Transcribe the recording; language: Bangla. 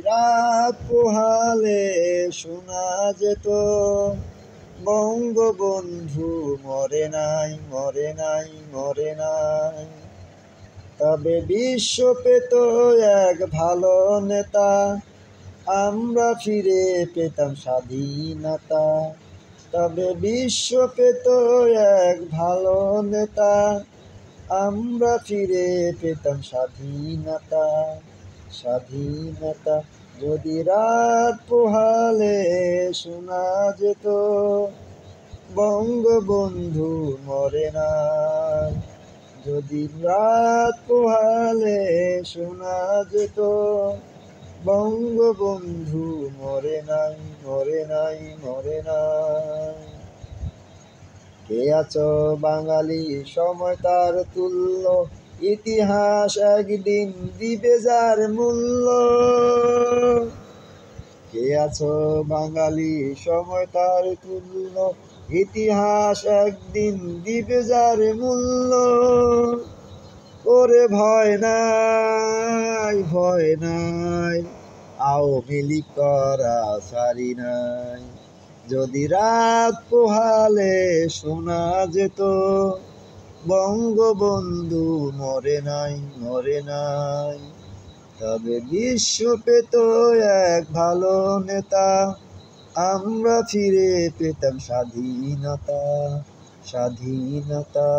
রাত পোহালে শোনা যেত বঙ্গবন্ধু মরে নাই, মরে নাই, মরে নাই। তবে বিশ্ব পেত এক ভালো নেতা, আমরা ফিরে পেতাম স্বাধীনতা। তবে বিশ্ব পেত এক ভালো নেতা, আমরা ফিরে পেতাম স্বাধীনতা, স্বাধীনতা। যদি রাত পোহালে শোনা যেত বঙ্গবন্ধু মরে নাই। যদি রাত পোহালে শোনা যেত বঙ্গবন্ধু মরে নাই, মরে নাই, মরে নাই। কে আছো বাঙালি সময় তার তুল্য, ইতিহাস একদিন দিবে যার মূল্য। কে আছো বাঙালি সময় তার তুল্য, ইতিহাস একদিন দিবে যার মূল্য। ওরে ভয় নাই, ভয় নাই, আওয়ামী লীগ করা ছাড়ি নাই। যদি রাত পোহালে শোনা যেত বঙ্গবন্ধু মরে নাই, মরে নাই। তবে বিশ্ব পেত এক ভালো নেতা, আমরা ফিরে পেতাম স্বাধীনতা, স্বাধীনতা।